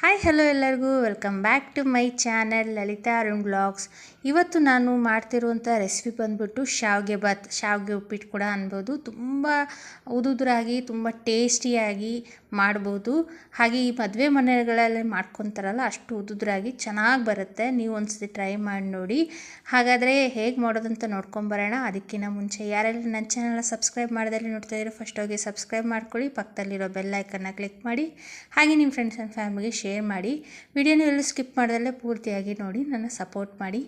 Hi hello ಎಲ್ಲರಿಗೂ welcome back to my channel Lalitha Arun blogs. ಇವತ್ತು ನಾನು ಮಾಡ್ತಿರುವಂಥ ರೆಸಿಪಿ ಬಂದ್ಬಿಟ್ಟು ಶಾವಿಗೆ ಬಾತ್, ಶಾವಿಗೆ ಉಪ್ಪಿಟ್ಟು ಕೂಡ ಅನ್ಬೋದು. ತುಂಬ ಉದುರಾಗಿ ತುಂಬ ಟೇಸ್ಟಿಯಾಗಿ ಮಾಡ್ಬೋದು. ಹಾಗೆ ಈ ಮದುವೆ ಮನೆಗಳಲ್ಲಿ ಮಾಡ್ಕೊತಾರಲ್ಲ ಅಷ್ಟು ಉದುರಾಗಿ ಚೆನ್ನಾಗಿ ಬರುತ್ತೆ. ನೀವು ಒಂದ್ಸತಿ ಟ್ರೈ ಮಾಡಿ ನೋಡಿ. ಹಾಗಾದರೆ ಹೇಗೆ ಮಾಡೋದಂತ ನೋಡ್ಕೊಂಬರೋಣ. ಅದಕ್ಕಿಂತ ಮುಂಚೆ ಯಾರೆಲ್ಲ ನನ್ನ ಚಾನಲ್ನ ಸಬ್ಸ್ಕ್ರೈಬ್ ಮಾಡಿದಲ್ಲಿ ನೋಡ್ತಾ ಇದ್ದೀರೋ ಫಸ್ಟ್ ಹೋಗಿ ಸಬ್ಸ್ಕ್ರೈಬ್ ಮಾಡ್ಕೊಳ್ಳಿ. ಪಕ್ಕದಲ್ಲಿರೋ ಬೆಲ್ ಐಕನ್ನ ಕ್ಲಿಕ್ ಮಾಡಿ. ಹಾಗೆ ನಿಮ್ಮ ಫ್ರೆಂಡ್ಸ್ ಆ್ಯಂಡ್ ಫ್ಯಾಮಿಲಿಗೆ ಶೇರ್ ಮಾಡಿ. ವಿಡಿಯೋನ ಎಲ್ಲೂ ಸ್ಕಿಪ್ ಮಾಡ್ದಲ್ಲೇ ಪೂರ್ತಿಯಾಗಿ ನೋಡಿ, ನನ್ನ ಸಪೋರ್ಟ್ ಮಾಡಿ.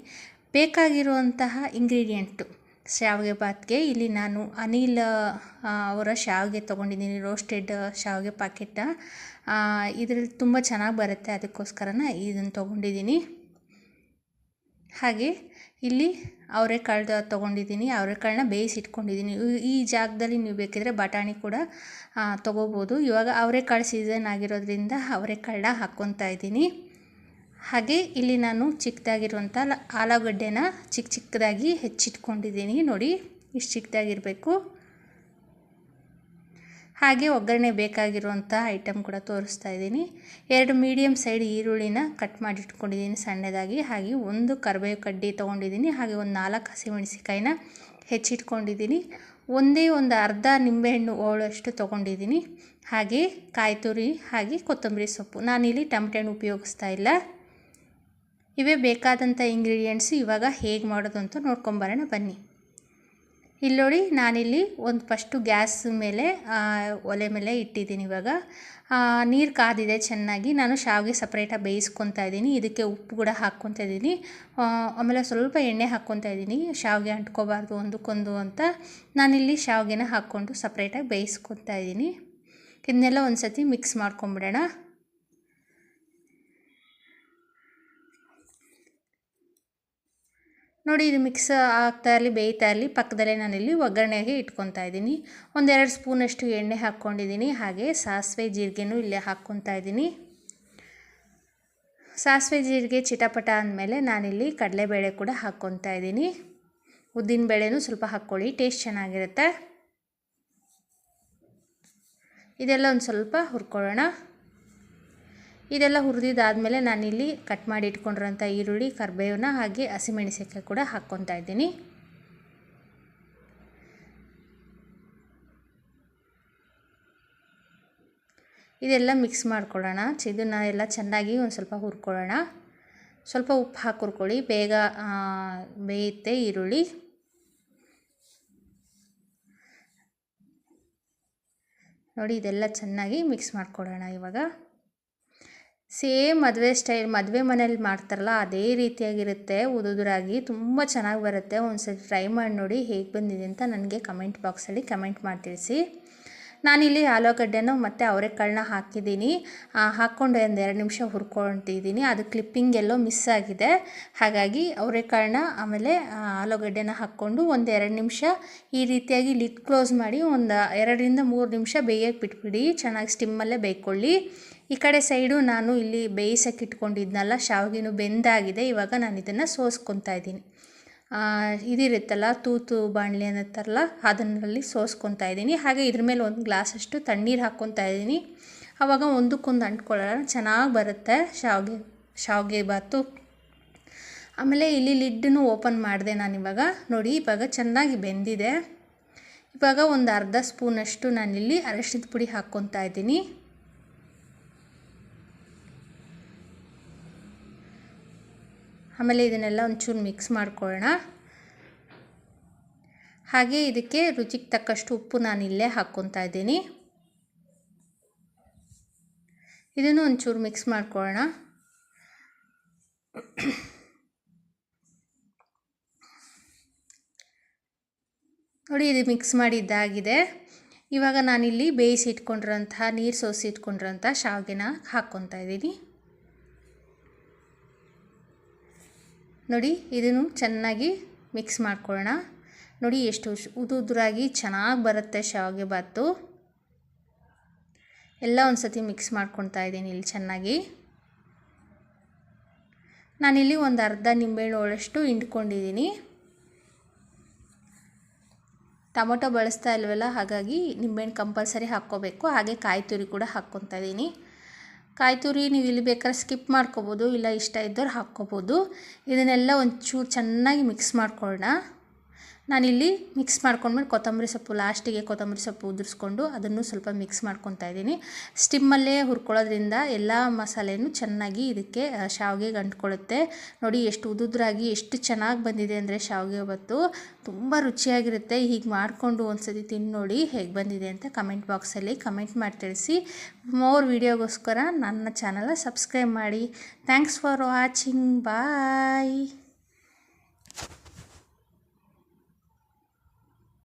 ಬೇಕಾಗಿರುವಂತಹ ಇಂಗ್ರೀಡಿಯೆಂಟು ಶಾವಿಗೆ ಬಾತ್ಗೆ ಇಲ್ಲಿ ನಾನು ಅನಿಲ್ ಅವರ ಶಾವಿಗೆ ತೊಗೊಂಡಿದ್ದೀನಿ. ರೋಸ್ಟೆಡ್ ಶಾವಿಗೆ ಪ್ಯಾಕೆಟ್ನ ಇದರಲ್ಲಿ ತುಂಬ ಚೆನ್ನಾಗಿ ಬರುತ್ತೆ, ಅದಕ್ಕೋಸ್ಕರನ ಇದನ್ನು ತೊಗೊಂಡಿದ್ದೀನಿ. ಹಾಗೆ ಇಲ್ಲಿ ಅವರೆಕಾಳು ತೊಗೊಂಡಿದ್ದೀನಿ. ಅವರೆಕಾಳನ್ನ ಬೇಯಿಸಿಟ್ಕೊಂಡಿದ್ದೀನಿ. ಈ ಜಾಗದಲ್ಲಿ ನೀವು ಬೇಕಿದ್ರೆ ಬಟಾಣಿ ಕೂಡ ತೊಗೋಬೋದು. ಇವಾಗ ಅವರೆಕಾಳು ಸೀಸನ್ ಆಗಿರೋದ್ರಿಂದ ಅವರೆಕಾಳನ್ನ ಹಾಕ್ಕೊತಾ ಇದ್ದೀನಿ. ಹಾಗೆ ಇಲ್ಲಿ ನಾನು ಚಿಕ್ಕದಾಗಿರುವಂಥ ಆಲೂಗಡ್ಡೆನ ಚಿಕ್ಕದಾಗಿ ಹೆಚ್ಚಿಟ್ಕೊಂಡಿದ್ದೀನಿ. ನೋಡಿ, ಇಷ್ಟು ಚಿಕ್ಕದಾಗಿರಬೇಕು. ಹಾಗೆ ಒಗ್ಗರಣೆ ಬೇಕಾಗಿರುವಂಥ ಐಟಮ್ ಕೂಡ ತೋರಿಸ್ತಾ ಇದ್ದೀನಿ. 2 ಮೀಡಿಯಮ್ ಸೈಡ್ ಈರುಳ್ಳಿನ ಕಟ್ ಮಾಡಿ ಇಟ್ಕೊಂಡಿದ್ದೀನಿ ಸಣ್ಣದಾಗಿ. ಹಾಗೆ 1 ಕರಿಬೇವು ಕಡ್ಡಿ ತೊಗೊಂಡಿದ್ದೀನಿ. ಹಾಗೆ 4 ಹಸಿಮೆಣಸಿಕಾಯಿನ ಹೆಚ್ಚಿಟ್ಕೊಂಡಿದ್ದೀನಿ. ಒಂದು ಅರ್ಧ ನಿಂಬೆಹಣ್ಣು ಹೋಳಷ್ಟು ತೊಗೊಂಡಿದ್ದೀನಿ. ಹಾಗೆ ಕಾಯಿ ತುರಿ, ಹಾಗೆ ಕೊತ್ತಂಬರಿ ಸೊಪ್ಪು. ನಾನಿಲ್ಲಿ ಟೊಮೆಟೊ ಹಣ್ಣು ಉಪಯೋಗಿಸ್ತಾ ಇಲ್ಲ. ಇವೇ ಬೇಕಾದಂಥ ಇಂಗ್ರೀಡಿಯೆಂಟ್ಸು. ಇವಾಗ ಹೇಗೆ ಮಾಡೋದು ಅಂತ ನೋಡ್ಕೊಂಬರೋಣ ಬನ್ನಿ. ಇಲ್ಲಿ ನೋಡಿ, ನಾನಿಲ್ಲಿ ಫಸ್ಟು ಗ್ಯಾಸ್ ಮೇಲೆ ಒಲೆ ಮೇಲೆ ಇಟ್ಟಿದ್ದೀನಿ. ಇವಾಗ ನೀರು ಕಾದಿದೆ ಚೆನ್ನಾಗಿ. ನಾನು ಶಾವಿಗೆ ಸಪ್ರೇಟಾಗಿ ಬೇಯಿಸ್ಕೊತಾ ಇದ್ದೀನಿ. ಇದಕ್ಕೆ ಉಪ್ಪು ಕೂಡ ಹಾಕ್ಕೊತಾ ಇದ್ದೀನಿ. ಆಮೇಲೆ ಸ್ವಲ್ಪ ಎಣ್ಣೆ ಹಾಕ್ಕೊತಾ ಇದ್ದೀನಿ, ಶಾವಿಗೆ ಅಂಟ್ಕೋಬಾರ್ದು ಒಂದಕ್ಕೊಂದು ಅಂತ. ನಾನಿಲ್ಲಿ ಶಾವಿಗೆನ ಹಾಕ್ಕೊಂಡು ಸಪ್ರೇಟಾಗಿ ಬೇಯಿಸ್ಕೊತಾ ಇದ್ದೀನಿ. ಇದನ್ನೆಲ್ಲ ಒಂದು ಸತಿ ಮಿಕ್ಸ್ ಮಾಡ್ಕೊಂಬಿಡೋಣ. ನೋಡಿ, ಇದು ಮಿಕ್ಸ್ ಆಗ್ತಾ ಇರಲಿ, ಬೇಯ್ತಾ ಇರಲಿ. ಪಕ್ಕದಲ್ಲೇ ನಾನಿಲ್ಲಿ ಒಗ್ಗರಣೆಗೆ ಇಟ್ಕೊತಾ ಇದ್ದೀನಿ. 1-2 ಸ್ಪೂನಷ್ಟು ಎಣ್ಣೆ ಹಾಕ್ಕೊಂಡಿದ್ದೀನಿ. ಹಾಗೆ ಸಾಸಿವೆ ಜೀರಿಗೆನೂ ಇಲ್ಲೇ ಹಾಕ್ಕೊತಾ ಇದ್ದೀನಿ. ಸಾಸಿವೆ ಜೀರಿಗೆ ಚಿಟಪಟ ಅಂದಮೇಲೆ ನಾನಿಲ್ಲಿ ಕಡಲೆಬೇಳೆ ಕೂಡ ಹಾಕ್ಕೊತಾ ಇದ್ದೀನಿ. ಉದ್ದಿನಬೇಳೆನೂ ಸ್ವಲ್ಪ ಹಾಕ್ಕೊಳ್ಳಿ, ಟೇಸ್ಟ್ ಚೆನ್ನಾಗಿರುತ್ತೆ. ಇದೆಲ್ಲ ಒಂದು ಸ್ವಲ್ಪ ಹುರ್ಕೊಳ್ಳೋಣ. ಇದೆಲ್ಲ ಹುರಿದಿದ್ದಾದಮೇಲೆ ನಾನಿಲ್ಲಿ ಕಟ್ ಮಾಡಿ ಇಟ್ಕೊಂಡಿರೋಂಥ ಈರುಳ್ಳಿ, ಕರಿಬೇವನ್ನ ಹಾಗೆ ಹಸಿಮೆಣಸಿನಕಾಯಿ ಕೂಡ ಹಾಕ್ಕೊತಾ ಇದ್ದೀನಿ. ಇದೆಲ್ಲ ಮಿಕ್ಸ್ ಮಾಡ್ಕೊಳ್ಳೋಣ. ಇದನ್ನು ಎಲ್ಲ ಚೆನ್ನಾಗಿ ಒಂದು ಸ್ವಲ್ಪ ಹುರ್ಕೊಳ್ಳೋಣ. ಸ್ವಲ್ಪ ಉಪ್ಪು ಹಾಕಿ ಹುರ್ಕೊಳ್ಳಿ, ಬೇಗ ಬೇಯುತ್ತೆ ಈರುಳ್ಳಿ. ನೋಡಿ, ಇದೆಲ್ಲ ಚೆನ್ನಾಗಿ ಮಿಕ್ಸ್ ಮಾಡ್ಕೊಳ್ಳೋಣ. ಇವಾಗ ಸೇಮ್ ಮದುವೆ ಸ್ಟೈಲ್, ಮದುವೆ ಮನೇಲಿ ಮಾಡ್ತಾರಲ್ಲ ಅದೇ ರೀತಿಯಾಗಿರುತ್ತೆ. ಉದುರಾಗಿ ತುಂಬ ಚೆನ್ನಾಗಿ ಬರುತ್ತೆ. ಒಂದ್ಸತಿ ಟ್ರೈ ಮಾಡಿ ನೋಡಿ ಹೇಗೆ ಬಂದಿದೆ ಅಂತ ನನಗೆ ಕಮೆಂಟ್ ಬಾಕ್ಸಲ್ಲಿ ಕಮೆಂಟ್ ಮಾಡಿ ತಿಳಿಸಿ. ನಾನಿಲ್ಲಿ ಆಲೂಗಡ್ಡೆನೂ ಮತ್ತು ಅವರೆಕಾಳನ್ನ ಹಾಕಿದ್ದೀನಿ. ಹಾಕ್ಕೊಂಡು 2 ನಿಮಿಷ ಹುರ್ಕೊತಿದ್ದೀನಿ. ಅದು ಕ್ಲಿಪ್ಪಿಂಗ್ ಎಲ್ಲೋ ಮಿಸ್ ಆಗಿದೆ. ಹಾಗಾಗಿ ಅವರೆಕಾಳನ್ನ ಆಮೇಲೆ ಆಲೂಗಡ್ಡೆನ ಹಾಕ್ಕೊಂಡು 1-2 ನಿಮಿಷ ಈ ರೀತಿಯಾಗಿ ಲಿಡ್ ಕ್ಲೋಸ್ ಮಾಡಿ 2-3 ನಿಮಿಷ ಬೇಯಕ್ಕೆ ಬಿಟ್ಬಿಡಿ. ಚೆನ್ನಾಗಿ ಸ್ಟಿಮ್ಮಲ್ಲೇ ಬೇಯ್ಕೊಳ್ಳಿ. ಈ ಕಡೆ ಸೈಡು ನಾನು ಇಲ್ಲಿ ಬೇಯಿಸೋಕೆ ಇಟ್ಕೊಂಡಿದ್ನಲ್ಲ ಶಾವಿಗೆನೂ ಬೆಂದಾಗಿದೆ. ಇವಾಗ ನಾನು ಇದನ್ನು ಸೋಸ್ಕೊತಾ ಇದ್ದೀನಿ. ಇದಿರುತ್ತಲ್ಲ ತೂತು ಬಾಣಲೆ ಅನ್ನತ್ತಾರಲ್ಲ, ಅದನ್ನಲ್ಲಿ ಸೋಸ್ಕೊತಾ ಇದ್ದೀನಿ. ಹಾಗೆ ಇದ್ರ ಮೇಲೆ 1 ಗ್ಲಾಸಷ್ಟು ತಣ್ಣೀರು ಹಾಕ್ಕೊತಾ ಇದ್ದೀನಿ. ಆವಾಗ ಒಂದಕ್ಕೊಂದು ಅಂಟ್ಕೊಳ್ಳೋಣ, ಚೆನ್ನಾಗಿ ಬರುತ್ತೆ ಶಾವಿಗೆ ಬಾತು. ಆಮೇಲೆ ಇಲ್ಲಿ ಲಿಡ್ಡನ್ನು ಓಪನ್ ಮಾಡಿದೆ ನಾನಿವಾಗ. ನೋಡಿ, ಇವಾಗ ಚೆನ್ನಾಗಿ ಬೆಂದಿದೆ. ಇವಾಗ 1 ಅರ್ಧ ಸ್ಪೂನಷ್ಟು ನಾನಿಲ್ಲಿ ಅರಶಿನದ ಪುಡಿ ಹಾಕ್ಕೊತಾ ಇದ್ದೀನಿ. ಆಮೇಲೆ ಇದನ್ನೆಲ್ಲ ಒಂಚೂರು ಮಿಕ್ಸ್ ಮಾಡ್ಕೊಳ್ಳೋಣ. ಹಾಗೆ ಇದಕ್ಕೆ ರುಚಿಗೆ ತಕ್ಕಷ್ಟು ಉಪ್ಪು ನಾನಿಲ್ಲೇ ಹಾಕ್ಕೊತಾ ಇದ್ದೀನಿ. ಇದನ್ನು ಒಂಚೂರು ಮಿಕ್ಸ್ ಮಾಡ್ಕೊಳ್ಳೋಣ. ನೋಡಿ, ಇದು ಮಿಕ್ಸ್ ಮಾಡಿದ್ದಾಗಿದೆ. ಇವಾಗ ನಾನಿಲ್ಲಿ ಬೇಯಿಸಿ ಇಟ್ಕೊಂಡಿರೋಂತಹ, ನೀರು ಸೋಸಿ ಇಟ್ಕೊಂಡಿರೋಂಥ ಶಾವಿಗೆನ ಹಾಕ್ಕೊತಾ ಇದ್ದೀನಿ. ನೋಡಿ, ಇದನ್ನು ಚೆನ್ನಾಗಿ ಮಿಕ್ಸ್ ಮಾಡ್ಕೊಳ್ಳೋಣ. ನೋಡಿ, ಎಷ್ಟು ಉದುರಾಗಿ ಚೆನ್ನಾಗಿ ಬರುತ್ತೆ ಶಾವಿಗೆ ಬಾತು. ಎಲ್ಲ ಒಂದು ಸತಿ ಮಿಕ್ಸ್ ಮಾಡ್ಕೊತಾ ಇದ್ದೀನಿ ಇಲ್ಲಿ ಚೆನ್ನಾಗಿ. ನಾನಿಲ್ಲಿ 1 ಅರ್ಧ ನಿಂಬೆಹಣ್ಣು ಹೋಳಷ್ಟು ಹಿಂಡ್ಕೊಂಡಿದ್ದೀನಿ. ಟೊಮೊಟೊ ಬಳಸ್ತಾ ಇಲ್ವಲ್ಲ, ಹಾಗಾಗಿ ನಿಂಬೆಹಣ್ಣು ಕಂಪಲ್ಸರಿ ಹಾಕ್ಕೋಬೇಕು. ಹಾಗೆ ಕಾಯಿ ತುರಿ ಕೂಡ ಹಾಕ್ಕೊತಾ ಇದ್ದೀನಿ. ಕಾಯಿ ತುರಿ ನೀವು ಇಲ್ಲಿ ಬೇಕಾದ್ರೆ ಸ್ಕಿಪ್ ಮಾಡ್ಕೋಬೋದು, ಇಲ್ಲ ಇಷ್ಟ ಇದ್ದವ್ರು ಹಾಕ್ಕೋಬೋದು. ಇದನ್ನೆಲ್ಲ ಒಂಚೂರು ಚೆನ್ನಾಗಿ ಮಿಕ್ಸ್ ಮಾಡ್ಕೊಳ್ಳೋಣ. ನಾನಿಲ್ಲಿ ಮಿಕ್ಸ್ ಮಾಡ್ಕೊಂಡ್ಮೇಲೆ ಕೊತ್ತಂಬರಿ ಸೊಪ್ಪು ಲಾಸ್ಟಿಗೆ ಕೊತ್ತಂಬರಿ ಸೊಪ್ಪು ಉದುರಿಸ್ಕೊಂಡು ಅದನ್ನು ಸ್ವಲ್ಪ ಮಿಕ್ಸ್ ಮಾಡ್ಕೊತಾ ಇದ್ದೀನಿ. ಸ್ಟಿಮ್ಮಲ್ಲೇ ಹುರ್ಕೊಳ್ಳೋದ್ರಿಂದ ಎಲ್ಲ ಮಸಾಲೆನೂ ಚೆನ್ನಾಗಿ ಇದಕ್ಕೆ ಶಾವಿಗೆಗೆ ಅಂಟ್ಕೊಳ್ಳುತ್ತೆ. ನೋಡಿ ಎಷ್ಟು ಉದುದ್ರಾಗಿ ಎಷ್ಟು ಚೆನ್ನಾಗಿ ಬಂದಿದೆ ಅಂದರೆ ಶಾವಿಗೆ ಒಬ್ಬಟ್ಟು ತುಂಬ ರುಚಿಯಾಗಿರುತ್ತೆ. ಹೀಗೆ ಮಾಡಿಕೊಂಡು ಒಂದ್ಸತಿ ತಿಂದು ನೋಡಿ ಹೇಗೆ ಬಂದಿದೆ ಅಂತ ಕಮೆಂಟ್ ಬಾಕ್ಸಲ್ಲಿ ಕಮೆಂಟ್ ಮಾಡಿ ತಿಳಿಸಿ. ಮೋರ್ ವೀಡಿಯೋಗೋಸ್ಕರ ನನ್ನ ಚಾನಲ್ನ ಸಬ್ಸ್ಕ್ರೈಬ್ ಮಾಡಿ. Thanks for watching. ಬಾಯ್.